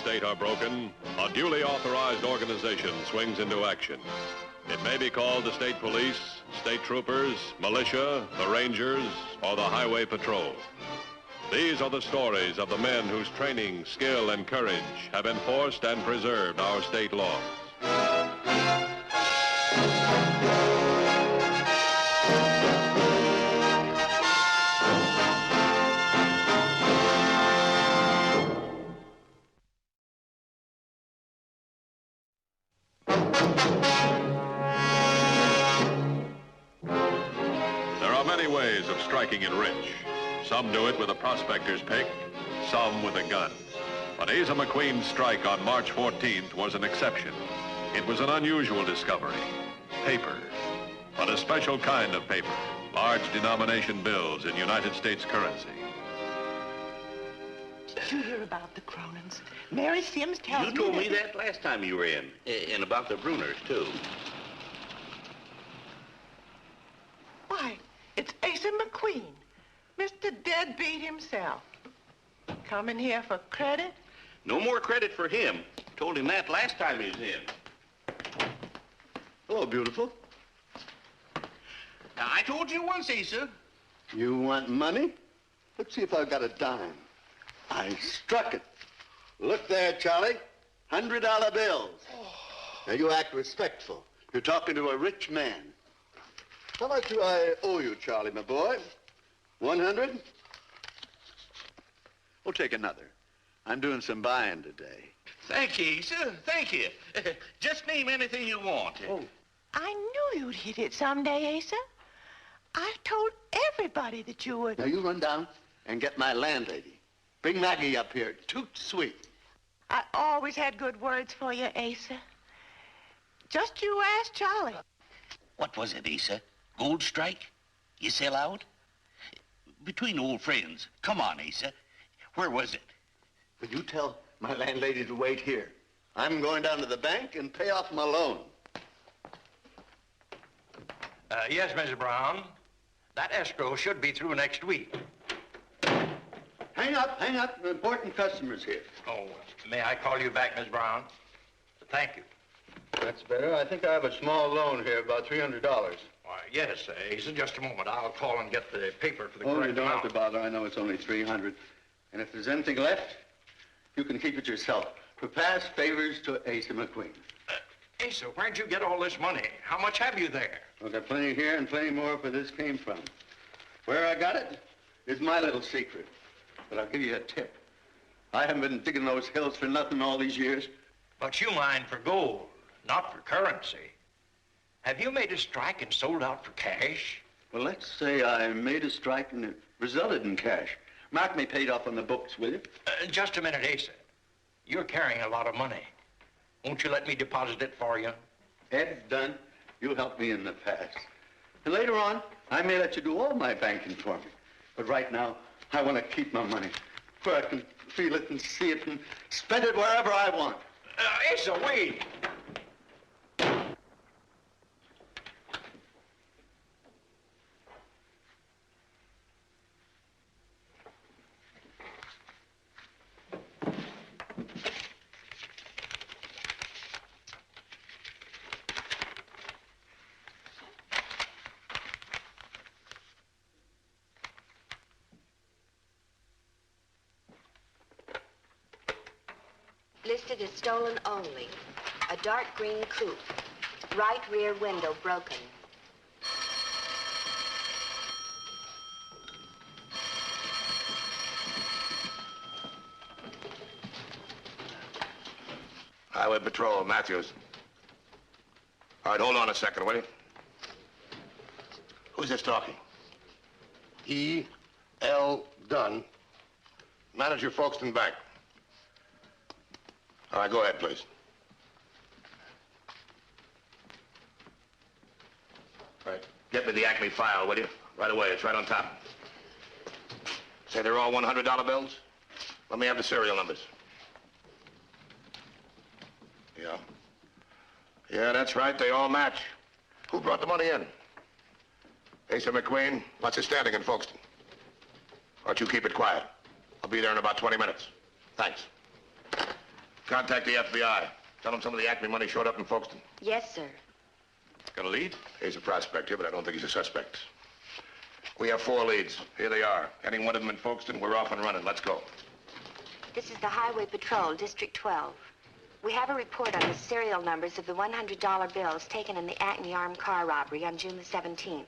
state are broken, a duly authorized organization swings into action. It may be called the state police, state troopers, militia, the rangers, or the highway patrol. These are the stories of the men whose training, skill, and courage have enforced and preserved our state laws. There are many ways of striking it rich. Some do it with a prospector's pick, some with a gun. But Asa McQueen's strike on March 14th was an exception. It was an unusual discovery. Paper. But a special kind of paper. Large denomination bills in United States currency. Did you hear about the Cronins? Mary Sims tells me you told me that last time you were in. And about the Bruners, too. Why, it's Asa McQueen, Mr. Deadbeat himself. Coming here for credit? No more credit for him. Told him that last time he was in. Hello, beautiful. Now, I told you once, Asa. You want money? Let's see if I've got a dime. I struck it. Look there, Charlie. $100 bills. Oh. Now, you act respectful. You're talking to a rich man. How much do I owe you, Charlie, my boy? 100? We'll take another. I'm doing some buying today. Thank you, Asa. Thank you. Just name anything you want. Oh. I knew you'd hit it someday, Asa. I've told everybody that you would. Now, you run down and get my landlady. Bring Maggie up here. Toot sweet. I always had good words for you, Asa. Just you ask Charlie. What was it, Asa? Gold strike? You sell out? Between old friends. Come on, Asa. Where was it? Will you tell my landlady to wait here? I'm going down to the bank and pay off my loan. Yes, Mrs. Brown. That escrow should be through next week. Hang up, hang up. Important customers here. Oh, may I call you back, Miss Brown? Thank you. That's better. I think I have a small loan here, about $300. Why, yes, Asa, just a moment. I'll call and get the paper for the correct You don't amount. have to bother. I know it's only 300. And if there's anything left, you can keep it yourself. For past favors to Asa McQueen. Asa, where'd you get all this money? How much have you there? I've got plenty here and plenty more where this came from. Where I got it is my little secret. But I'll give you a tip. I haven't been digging those hills for nothing all these years. But you mine for gold, not for currency. Have you made a strike and sold out for cash? Well, let's say I made a strike and it resulted in cash. Mark me paid off on the books, will you? Just a minute, Asa. You're carrying a lot of money. Won't you let me deposit it for you? Ed's done. You helped me in the past. And later on, I may let you do all my banking for me. But right now, I want to keep my money where I can feel it and see it and spend it wherever I want. Asa, wait. Listed as stolen only. A dark green coupe. Right rear window broken. Highway Patrol, Mathews. All right, hold on a second, will you? Who's this talking? E.L. Dunn, manager, Folkestone Bank. All right, go ahead, please. All right, get me the Acme file, will you? Right away, it's right on top. Say they're all $100 bills? Let me have the serial numbers. Yeah. Yeah, that's right, they all match. Who brought the money in? Asa McQueen, what's his standing in Folkestone? Why don't you keep it quiet? I'll be there in about 20 minutes. Thanks. Contact the FBI. Tell them some of the Acme money showed up in Folkestone. Yes, sir. Got a lead? He's a prospect here, but I don't think he's a suspect. We have 4 leads. Here they are. Getting one of them in Folkestone, we're off and running. Let's go. This is the Highway Patrol, District 12. We have a report on the serial numbers of the $100 bills taken in the Acme armed car robbery on June the 17th.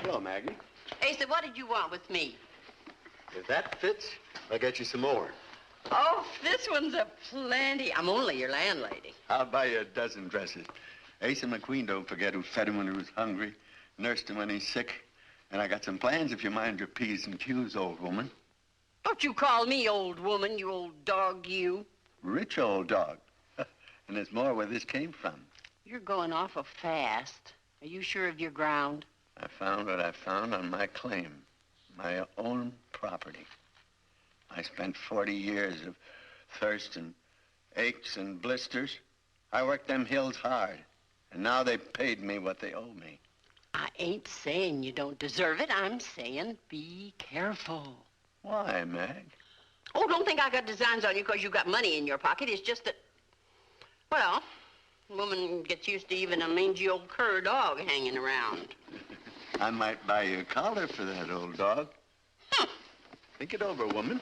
Hello, Maggie. Asa, what did you want with me? If that fits, I'll get you some more. Oh, this one's a plenty. I'm only your landlady. I'll buy you a dozen dresses. Asa McQueen don't forget who fed him when he was hungry, nursed him when he's sick. And I got some plans if you mind your P's and Q's, old woman. Don't you call me old woman, you old dog, you. Rich old dog. And there's more where this came from. You're going awful fast. Are you sure of your ground? I found what I found on my claim. My own property. I spent 40 years of thirst and aches and blisters. I worked them hills hard. And now they paid me what they owe me. I ain't saying you don't deserve it. I'm saying be careful. Why, Mag? Oh, don't think I got designs on you because you got money in your pocket. It's just that, well, a woman gets used to even a mangy old cur dog hanging around. I might buy you a collar for that old dog. Think it over, woman.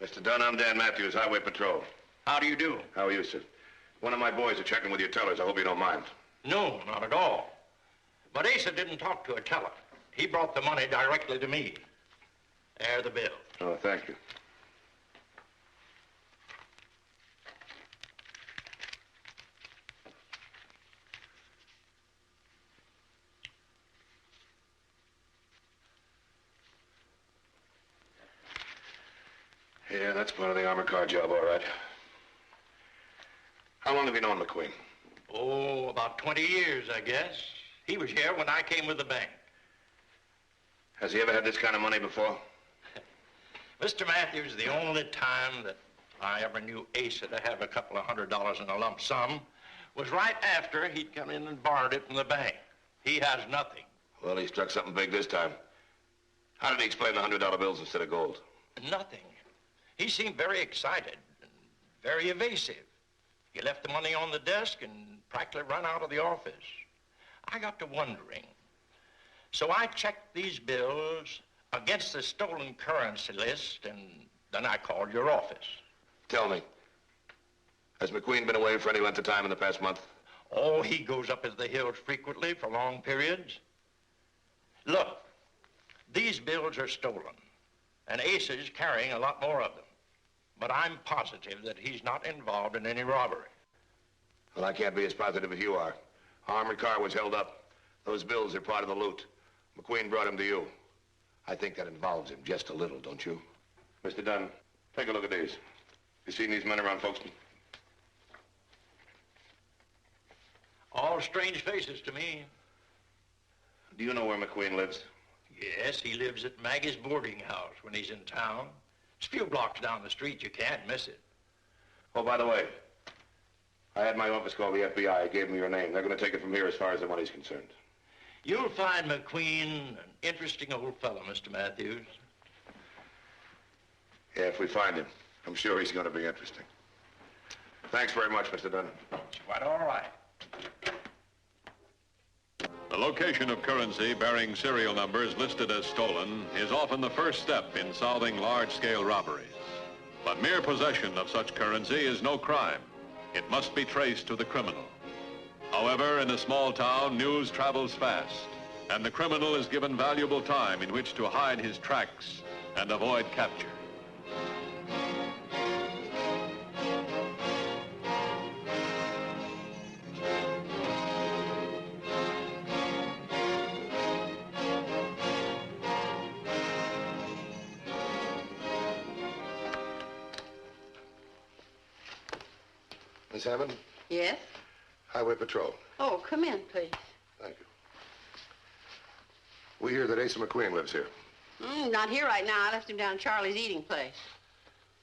Mr. Dunn, I'm Dan Mathews, Highway Patrol. How do you do? How are you, sir? One of my boys are checking with your tellers. I hope you don't mind. No, not at all. But Asa didn't talk to a teller. He brought the money directly to me. There are the bills. Oh, thank you. Yeah, that's part of the armored car job, all right. How long have you known McQueen? Oh, about 20 years, I guess. He was here when I came with the bank. Has he ever had this kind of money before? Mr. Mathews, the only time that I ever knew Asa to have a couple of $100 in a lump sum was right after he'd come in and borrowed it from the bank. He has nothing. Well, he struck something big this time. How did he explain the $100 bills instead of gold? Nothing. He seemed very excited and very evasive. He left the money on the desk and practically ran out of the office. I got to wondering. So I checked these bills against the stolen currency list, and then I called your office. Tell me, has McQueen been away for any length of time in the past month? Oh, he goes up into the hills frequently for long periods. Look, these bills are stolen, and Asa's carrying a lot more of them. But I'm positive that he's not involved in any robbery. Well, I can't be as positive as you are. Our armored car was held up. Those bills are part of the loot. McQueen brought them to you. I think that involves him just a little, don't you? Mr. Dunn, take a look at these. You seen these men around Folkestone? All strange faces to me. Do you know where McQueen lives? Yes, he lives at Maggie's boarding house when he's in town. It's a few blocks down the street. You can't miss it. Oh, by the way, I had my office call the FBI. I gave them your name. They're going to take it from here as far as the money's concerned. You'll find McQueen an interesting old fellow, Mr. Mathews. Yeah, if we find him, I'm sure he's going to be interesting. Thanks very much, Mr. Dunn. It's quite all right. The location of currency bearing serial numbers listed as stolen is often the first step in solving large-scale robberies. But mere possession of such currency is no crime. It must be traced to the criminal. However, in a small town, news travels fast, and the criminal is given valuable time in which to hide his tracks and avoid capture. Miss Hammond? Yes? Highway Patrol. Oh, come in, please. Thank you. We hear that Asa McQueen lives here. Not here right now. I left him down at Charlie's eating place.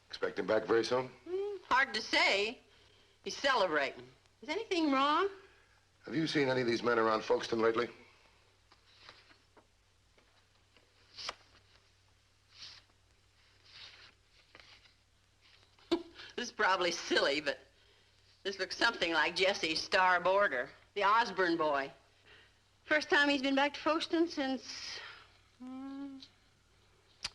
Expect him back very soon? Hard to say. He's celebrating. Is anything wrong? Have you seen any of these men around Folkestone lately? This is probably silly, but this looks something like Jesse's star boarder, the Osborne boy. First time he's been back to Folkestone since...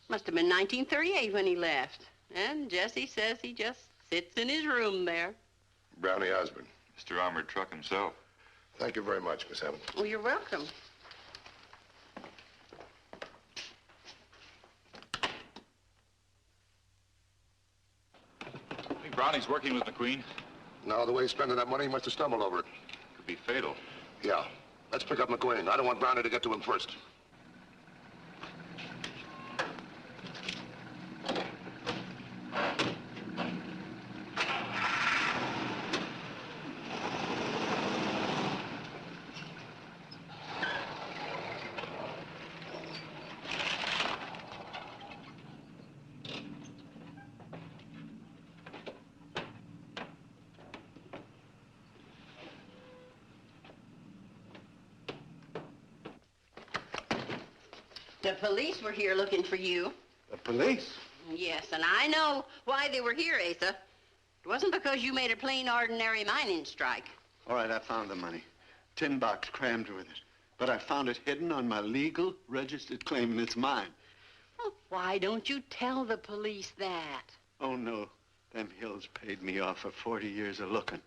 must have been 1938 when he left. And Jesse says he just sits in his room there. Brownie Osborne. Mr. Armored Truck himself. Thank you very much, Miss Hammond. Well, you're welcome. Think Brownie's working with McQueen? No, the way he's spending that money, he must have stumbled over it. Could be fatal. Yeah. Let's pick up McQueen. I don't want Brownie to get to him first. The police were here looking for you. The police? Yes, and I know why they were here, Asa. It wasn't because you made a plain, ordinary mining strike. All right, I found the money. Tin box crammed with it. But I found it hidden on my legal registered claim, and it's mine. Well, why don't you tell the police that? Oh, no. Them hills paid me off for 40 years of looking.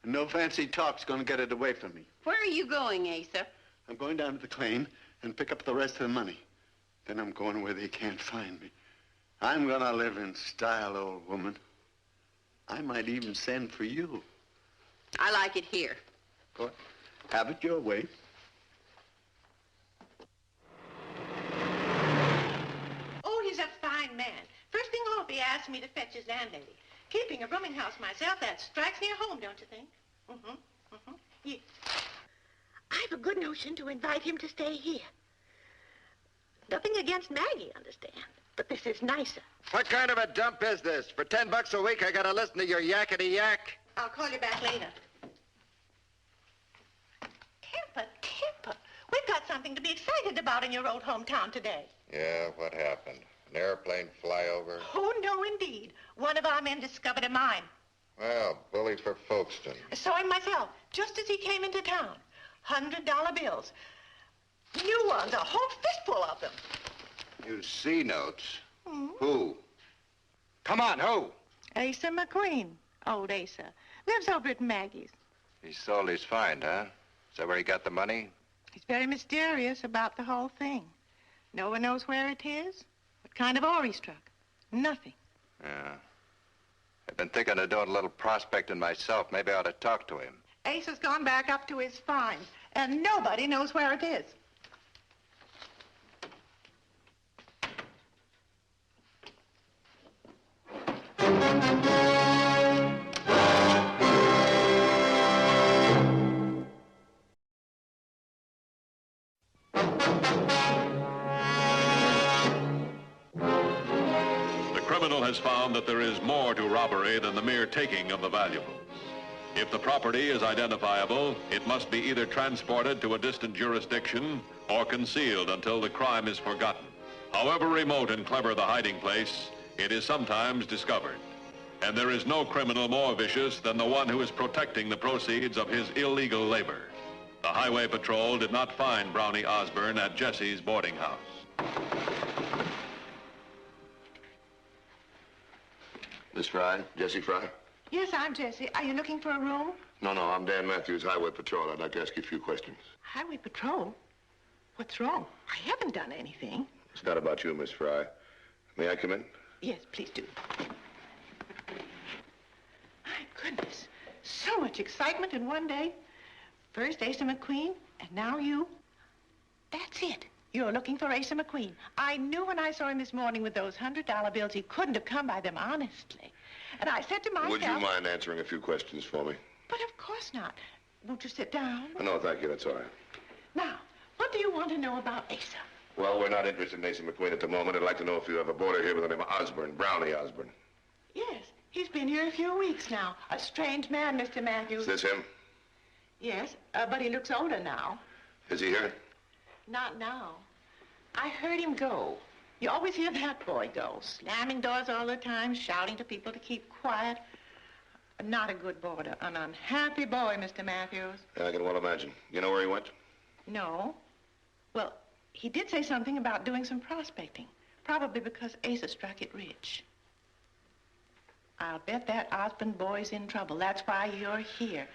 And no fancy talk's gonna get it away from me. Where are you going, Asa? I'm going down to the claim and pick up the rest of the money. Then I'm going where they can't find me. I'm gonna live in style, old woman. I might even send for you. I like it here. Go on. Have it your way. Oh, he's a fine man. First thing off, he asked me to fetch his landlady. Keeping a rooming house myself, that strikes near home, don't you think? Yeah. I've a good notion to invite him to stay here. Nothing against Maggie, understand? But this is nicer. What kind of a dump is this? For $10 a week, I gotta listen to your yakety-yak? I'll call you back later. Tipper, we've got something to be excited about in your old hometown today. Yeah, what happened? An airplane flyover? Oh, no, indeed. One of our men discovered a mine. Well, bully for Folkestone. I saw him myself, just as he came into town. $100 bills. New ones, a whole fistful of them. You see notes? Who? Come on, who? Asa McQueen, old Asa. Lives over at Maggie's. He sold his find, huh? Is that where he got the money? He's very mysterious about the whole thing. No one knows where it is, what kind of ore he struck. Nothing. Yeah. I've been thinking of doing a little prospecting myself. Maybe I ought to talk to him. Asa's gone back up to his find, and nobody knows where it is. Has found that there is more to robbery than the mere taking of the valuables. If the property is identifiable, it must be either transported to a distant jurisdiction or concealed until the crime is forgotten. However remote and clever the hiding place, it is sometimes discovered. And there is no criminal more vicious than the one who is protecting the proceeds of his illegal labor. The Highway Patrol did not find Brownie Osborne at Jesse's boarding house. Miss Fry? Jesse Fry? Yes, I'm Jessie. Are you looking for a room? No, I'm Dan Mathews, Highway Patrol. I'd like to ask you a few questions. Highway Patrol? What's wrong? I haven't done anything. It's not about you, Miss Fry. May I come in? Yes, please do. My goodness. So much excitement in one day. First Asa McQueen, and now you. That's it. You're looking for Asa McQueen. I knew when I saw him this morning with those $100 bills, he couldn't have come by them honestly. And I said to myself... Would you mind answering a few questions for me? But of course not. Won't you sit down? No, thank you. That's all right. do you want to know about Asa? Well, we're not interested in Asa McQueen at the moment. I'd like to know if you have a boarder here with the name of Osborne, Brownie Osborne. Yes, he's been here a few weeks now. A strange man, Mr. Mathews. Is this him? Yes, but he looks older now. Is he here? Not now. I heard him go. You always hear that boy go, slamming doors all the time, shouting to people to keep quiet. Not a good boarder, an unhappy boy, Mr. Mathews. Yeah, I can well imagine. You know where he went? No. Well, he did say something about doing some prospecting, probably because Asa struck it rich. I'll bet that Osborne boy's in trouble. That's why you're here.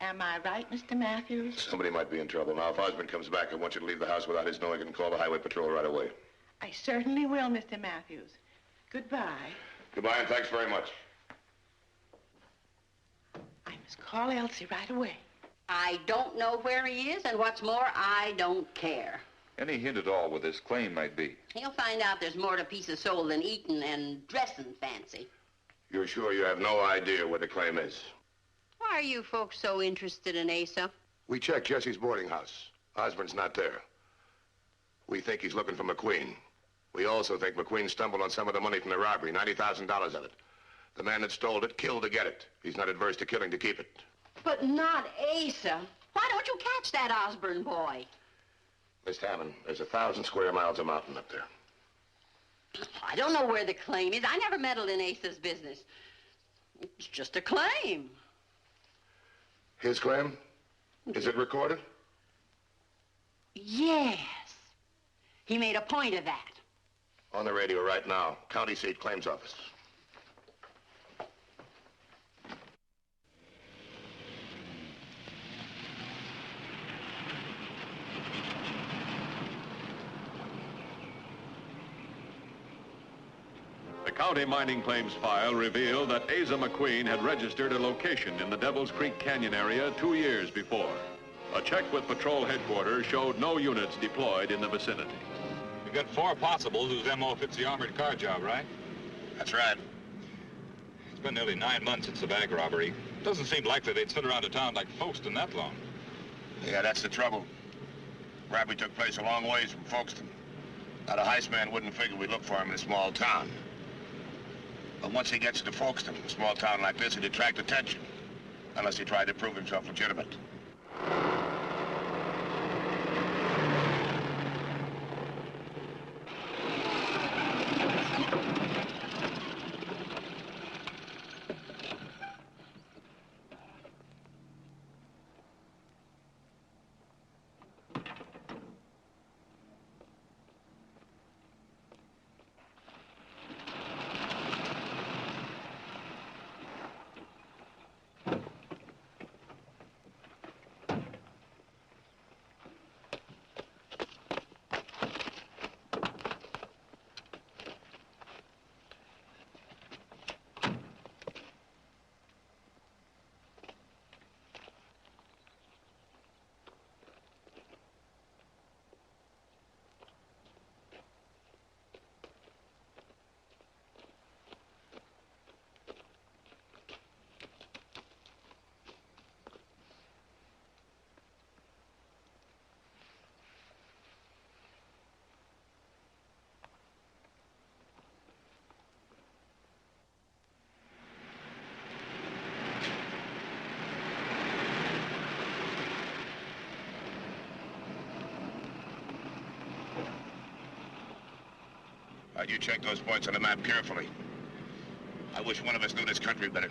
Am I right, Mr. Mathews? Somebody might be in trouble. Now, if Osborne comes back, I want you to leave the house without his knowing and call the highway patrol right away. I certainly will, Mr. Mathews. Goodbye. Goodbye, and thanks very much. I must call Elsie right away. I don't know where he is, and what's more, I don't care. Any hint at all what this claim might be? He'll find out there's more to a piece of soul than eating and dressing fancy. You're sure you have no idea what the claim is? Why are you folks so interested in Asa? We checked Jesse's boarding house. Osborne's not there. We think he's looking for McQueen. We also think McQueen stumbled on some of the money from the robbery, $90,000 of it. The man that stole it killed to get it. He's not adverse to killing to keep it. But not Asa. Why don't you catch that Osborne boy? Miss Hammond, there's 1,000 square miles of mountain up there. I don't know where the claim is. I never meddled in Asa's business. It's just a claim. His claim? Is it recorded? Yes. He made a point of that. On the radio right now. County seat claims office. The county mining claims file revealed that Asa McQueen had registered a location in the Devil's Creek Canyon area 2 years before. A check with patrol headquarters showed no units deployed in the vicinity. We've got 4 possibles whose MO fits the armored car job, right? That's right. It's been nearly 9 months since the bank robbery. Doesn't seem likely they'd sit around a town like Folkestone that long. Yeah, that's the trouble. Robbery took place a long ways from Folkestone. Now, the heist man wouldn't figure we'd look for him in a small town. But once he gets to Folkestone, a small town like this, he'd attract attention. Unless he tried to prove himself legitimate. You check those points on the map carefully. I wish one of us knew this country better.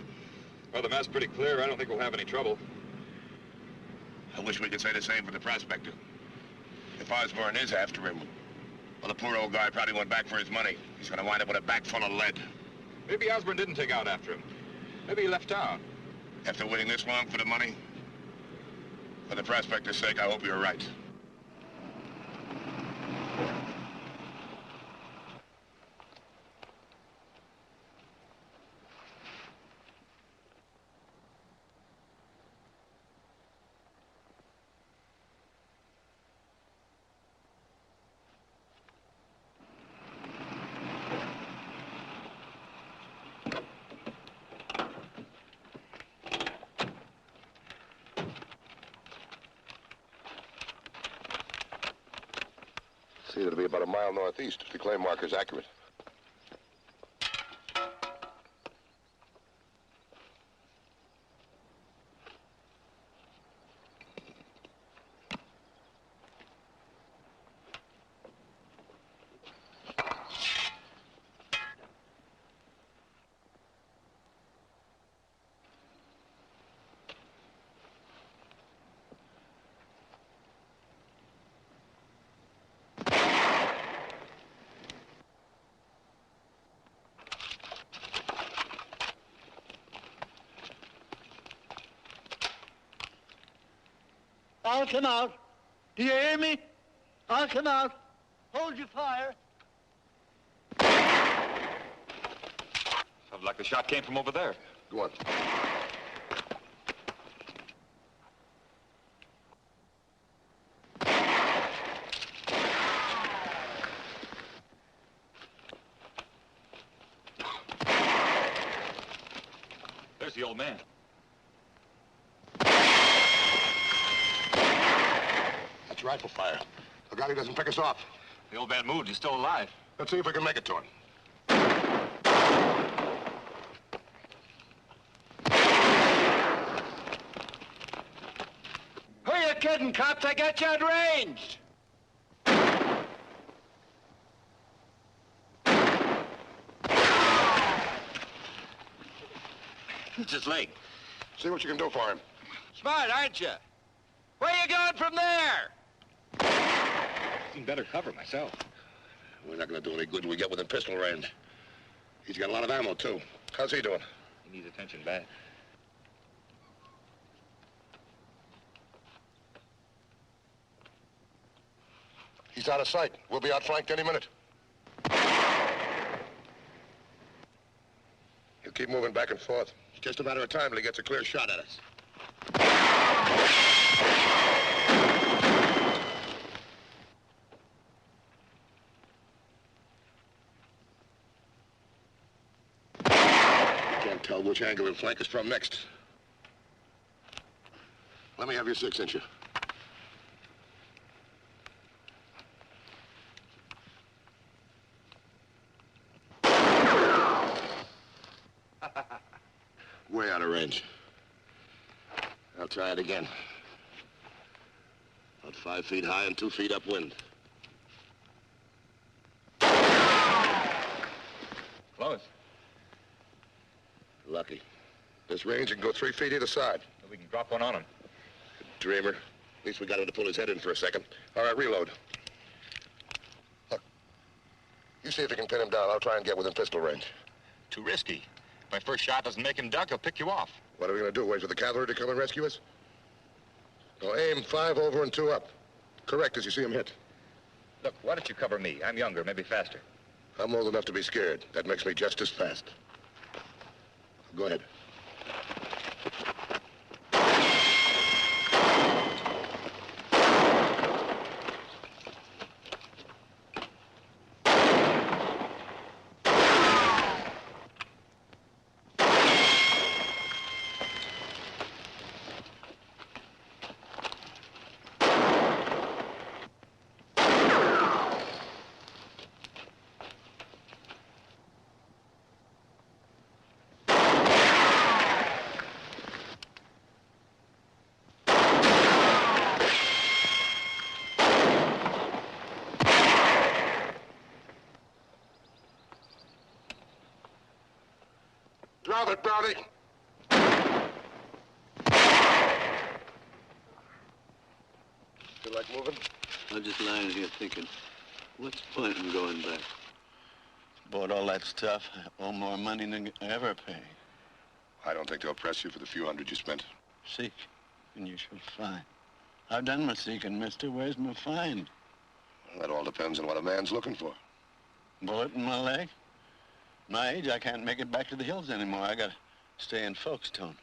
Well, the map's pretty clear. I don't think we'll have any trouble. I wish we could say the same for the prospector. If Osborne is after him, well, the poor old guy probably went back for his money. He's going to wind up with a bag full of lead. Maybe Osborne didn't take out after him. Maybe he left town. After waiting this long for the money? For the prospector's sake, I hope you're right. See, it'll be about a mile northeast if the claim marker's accurate. I'll come out. Do you hear me? I'll come out. Hold your fire. Sounds like the shot came from over there. Go on. There's the old man. That's rifle fire. The guy doesn't pick us off. The old man moved. He's still alive. Let's see if we can make it to him. Who are you kidding, cops? I got you at range. It's his leg. See what you can do for him. Smart, aren't you? Where you going from there? Seen better cover myself. We're not going to do any good when we get within pistol range. He's got a lot of ammo, too. How's he doing? He needs attention bad. He's out of sight. We'll be outflanked any minute. He'll keep moving back and forth. It's just a matter of time till he gets a clear shot at us. Can't tell which angle he'll flank us from next. Let me have your 6-incher. Way out of range. I'll try it again. About 5 feet high and 2 feet upwind. Close. Lucky. This range can go 3 feet either side. We can drop one on him. Dreamer. At least we got him to pull his head in for a second. All right, reload. Look. You see if you can pin him down. I'll try and get within pistol range. Too risky. If my first shot doesn't make him duck, he'll pick you off. What are we going to do? Wait for the cavalry to come and rescue us? Now aim 5 over and 2 up. Correct as you see him hit. Look, why don't you cover me? I'm younger, maybe faster. I'm old enough to be scared. That makes me just as fast. Go ahead. Drop it, Brownie. Feel like moving? I'm just lying here thinking, what's the point in going back? Bought all that stuff. I owe more money than I ever pay. I don't think they'll press you for the few hundred you spent. Seek, and you shall find. I've done my seeking, mister. Where's my find? Well, that all depends on what a man's looking for. Bullet in my leg? My age, I can't make it back to the hills anymore. I gotta stay in Folkestone.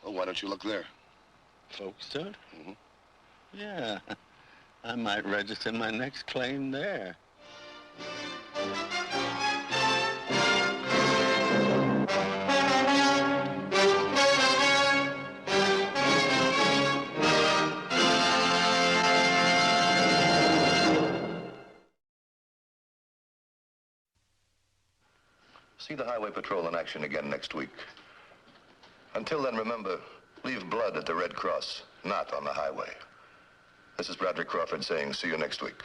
Well, why don't you look there? Folkestone? Mm-hmm. Yeah. I might register my next claim there. See the Highway Patrol in action again next week. Until then, remember, leave blood at the Red Cross, not on the highway. This is Bradley Crawford saying, see you next week.